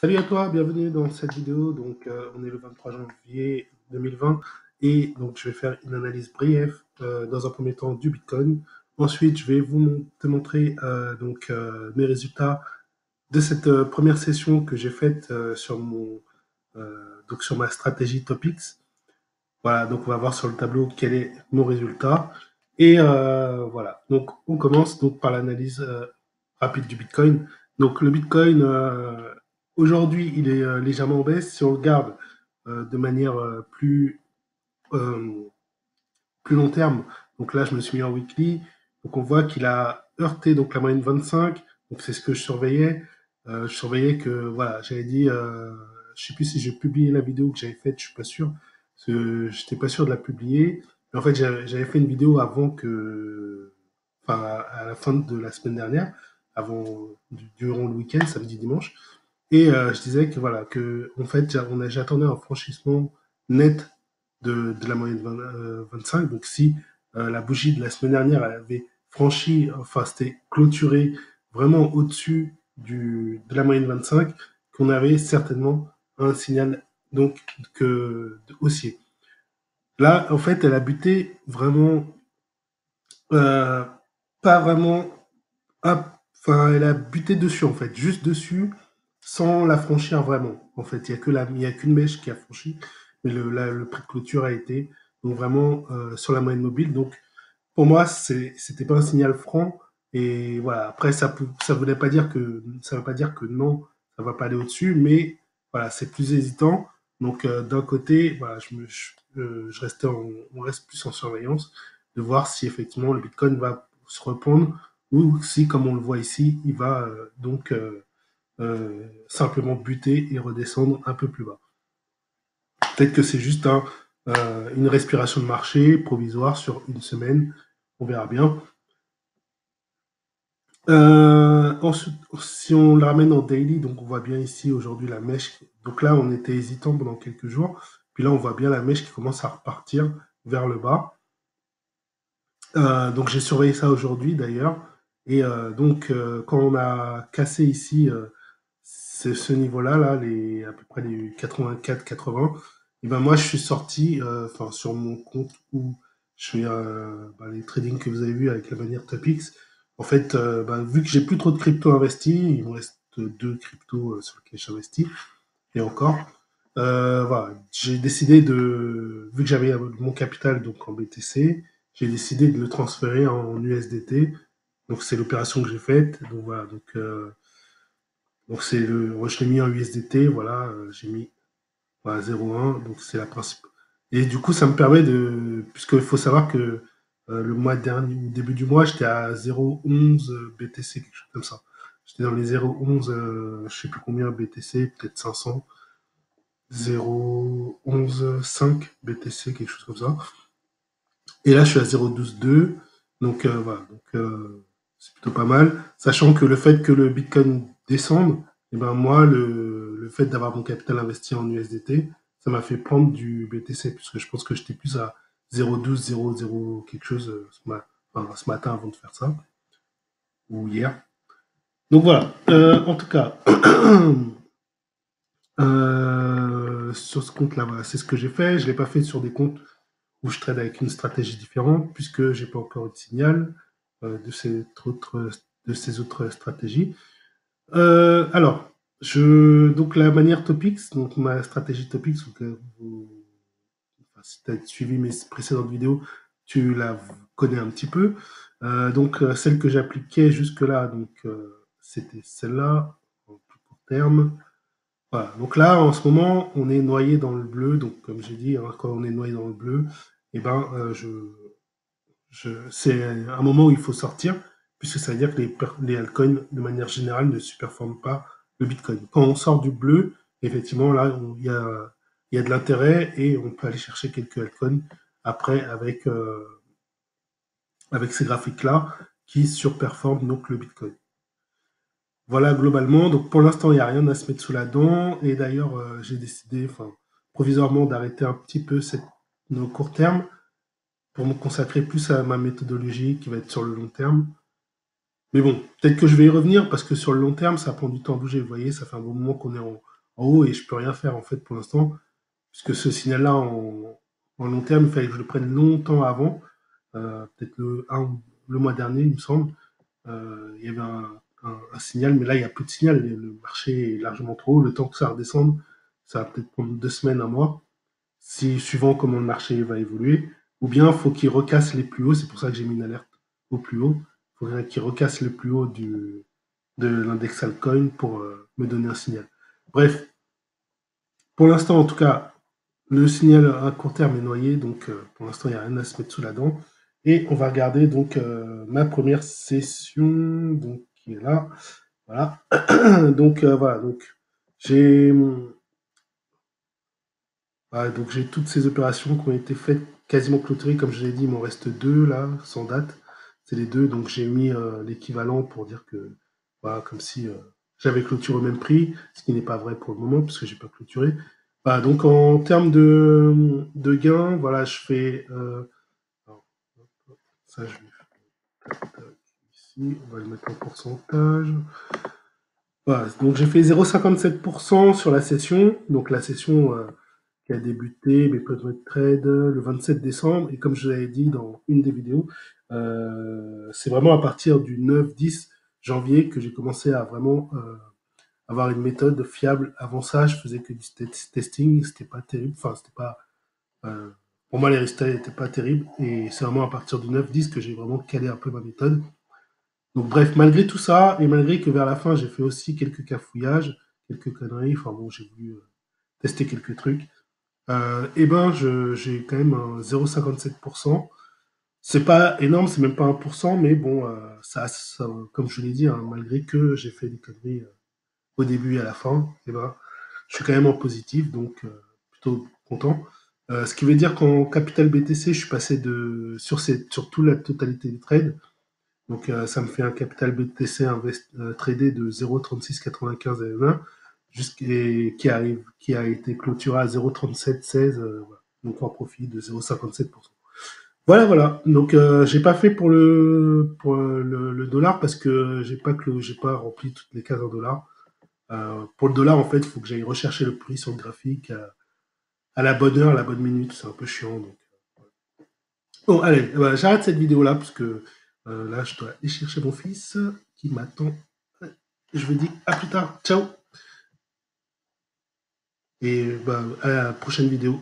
Salut à toi, bienvenue dans cette vidéo. Donc, on est le 23 janvier 2020 et donc je vais faire une analyse brève dans un premier temps du Bitcoin. Ensuite, je vais te montrer mes résultats de cette première session que j'ai faite sur ma stratégie Topics. Voilà, donc on va voir sur le tableau quel est mon résultat. Et voilà, donc on commence donc par l'analyse rapide du Bitcoin. Donc le Bitcoin, aujourd'hui, il est légèrement en baisse. Si on le regarde de manière euh, plus long terme, donc là je me suis mis en weekly, donc on voit qu'il a heurté donc la moyenne 25, donc c'est ce que je surveillais. Je surveillais que, voilà, j'avais dit, je sais plus si j'ai publié la vidéo que j'avais faite, je suis pas sûr, parce que j'étais pas sûr de la publier. Mais en fait, j'avais fait une vidéo avant que, enfin, à la fin de la semaine dernière, durant le week-end, samedi, dimanche. Et je disais que voilà, que en fait, j'attendais un franchissement net de la moyenne 25. Donc si la bougie de la semaine dernière elle avait franchi, enfin c'était clôturé vraiment au-dessus de la moyenne 25, qu'on avait certainement un signal donc haussier. Là, en fait, elle a buté vraiment, euh, pas vraiment, enfin, elle a buté dessus en fait, juste dessus, sans la franchir vraiment. En fait, il y a qu'une mèche qui a franchi, mais le prix de clôture a été donc vraiment sur la moyenne mobile. Donc, pour moi, c'était pas un signal franc. Et voilà. Après, ça voulait pas dire que, ça veut pas dire que non, ça va pas aller au-dessus, mais voilà, c'est plus hésitant. Donc, d'un côté, voilà, je restais on reste plus en surveillance de voir si effectivement le Bitcoin va se reprendre ou si, comme on le voit ici, il va simplement buter et redescendre un peu plus bas. Peut-être que c'est juste une respiration de marché provisoire sur une semaine. On verra bien. Ensuite, si on le ramène en daily, donc on voit bien ici aujourd'hui la mèche. Donc là, on était hésitant pendant quelques jours. Puis là, on voit bien la mèche qui commence à repartir vers le bas. Donc j'ai surveillé ça aujourd'hui d'ailleurs. Et quand on a cassé ici ce niveau-là, là, à peu près les 84-80, et ben moi je suis sorti, enfin sur mon compte où je fais les tradings que vous avez vu avec la manière Topix. En fait, vu que j'ai plus trop de crypto investis, il me reste deux cryptos sur lesquels j'investis, et encore. Voilà, j'ai décidé vu que j'avais mon capital donc en BTC, j'ai décidé de le transférer en USDT. Donc c'est l'opération que j'ai faite. Donc voilà, donc je l'ai mis en USDT, voilà, j'ai mis voilà, 0,1, donc c'est la principe. Et du coup, ça me permet puisqu'il faut savoir que le mois dernier, au début du mois, j'étais à 0,11 BTC, quelque chose comme ça. J'étais dans les 0,11, je sais plus combien BTC, peut-être 500, 0,11,5 BTC, quelque chose comme ça. Et là, je suis à 0,12,2. Donc voilà, c'est plutôt pas mal. Sachant que le fait que le Bitcoin descende, et ben moi, le fait d'avoir mon capital investi en USDT, ça m'a fait prendre du BTC, puisque je pense que j'étais plus à 0,12, 0,0 quelque chose ce matin avant de faire ça, ou hier. Donc voilà, en tout cas, sur ce compte-là, voilà, c'est ce que j'ai fait. Je ne l'ai pas fait sur des comptes où je trade avec une stratégie différente, puisque j'ai pas encore eu de signal de ces autres stratégies. Alors, donc la manière Topics, donc ma stratégie Topics, si tu as suivi mes précédentes vidéos, tu la connais un petit peu. Celle que j'appliquais jusque-là, c'était celle-là, en plus court terme. Voilà. Donc là, en ce moment, on est noyé dans le bleu. Donc, comme j'ai dit, hein, quand on est noyé dans le bleu, eh ben, c'est un moment où il faut sortir, puisque ça veut dire que les altcoins, de manière générale, ne superforment pas le Bitcoin. Quand on sort du bleu, effectivement, là, il y a de l'intérêt et on peut aller chercher quelques altcoins après avec ces graphiques-là qui surperforment donc le Bitcoin. Voilà globalement. Donc pour l'instant, il n'y a rien à se mettre sous la dent. Et d'ailleurs, j'ai décidé, enfin, provisoirement d'arrêter un petit peu nos court terme pour me consacrer plus à ma méthodologie qui va être sur le long terme. Mais bon, peut-être que je vais y revenir parce que sur le long terme, ça prend du temps à bouger. Vous voyez, ça fait un bon moment qu'on est en haut et je peux rien faire en fait pour l'instant. Puisque ce signal-là, en long terme, il fallait que je le prenne longtemps avant, peut-être le mois dernier, il me semble. Il y avait un signal, mais là, il n'y a plus de signal. Le marché est largement trop haut. Le temps que ça redescende, ça va peut-être prendre 2 semaines, un mois, si suivant comment le marché va évoluer. Ou bien, il faut qu'il recasse les plus hauts. C'est pour ça que j'ai mis une alerte au plus haut. Il faudrait qu'il recasse le plus haut de l'index altcoin pour me donner un signal. Bref, pour l'instant, en tout cas, le signal à court terme est noyé, donc pour l'instant, il n'y a rien à se mettre sous la dent. Et on va regarder donc ma première session, donc qui est là. Voilà. Donc voilà, donc j'ai voilà, donc j'ai toutes ces opérations qui ont été faites quasiment clôturées, comme je l'ai dit, il m'en reste deux là, sans date. C'est les deux, donc j'ai mis l'équivalent pour dire que voilà, comme si j'avais clôturé au même prix, ce qui n'est pas vrai pour le moment puisque j'ai pas clôturé. Voilà, donc en termes de gains, voilà, je fais alors, ça je vais faire ici, on va le mettre en pourcentage. Voilà, donc j'ai fait 0,57% sur la session, donc la session qui a débuté mes Plasma Trade le 27 décembre. Et comme je l'avais dit dans une des vidéos, c'est vraiment à partir du 9-10 janvier que j'ai commencé à vraiment avoir une méthode fiable. Avant ça, je faisais que du testing, c'était pas terrible. Enfin, c'était pas. euh, pour moi, les résultats n'étaient pas terribles. Et c'est vraiment à partir du 9-10 que j'ai vraiment calé un peu ma méthode. Donc, bref, malgré tout ça, et malgré que vers la fin, j'ai fait aussi quelques cafouillages, quelques conneries, enfin bon, j'ai voulu tester quelques trucs. Eh ben, j'ai quand même un 0,57%. C'est pas énorme, c'est même pas 1%, mais bon, comme je l'ai dit, hein, malgré que j'ai fait des conneries au début et à la fin, eh ben, je suis quand même en positif, donc plutôt content. Ce qui veut dire qu'en capital BTC, je suis passé sur toute la totalité des trades. Donc ça me fait un capital BTC tradé de 0,3695 à 1, qui a été clôturé à 0,3716, voilà. Donc en profit de 0,57%. Voilà, voilà. Donc j'ai pas fait pour le dollar parce que j'ai pas rempli toutes les cases en dollars. Pour le dollar, en fait, il faut que j'aille rechercher le prix sur le graphique à la bonne heure, à la bonne minute. C'est un peu chiant. Donc. Bon, allez, voilà, j'arrête cette vidéo-là parce que là, je dois aller chercher mon fils qui m'attend. Je vous dis à plus tard. Ciao. Et bah, à la prochaine vidéo.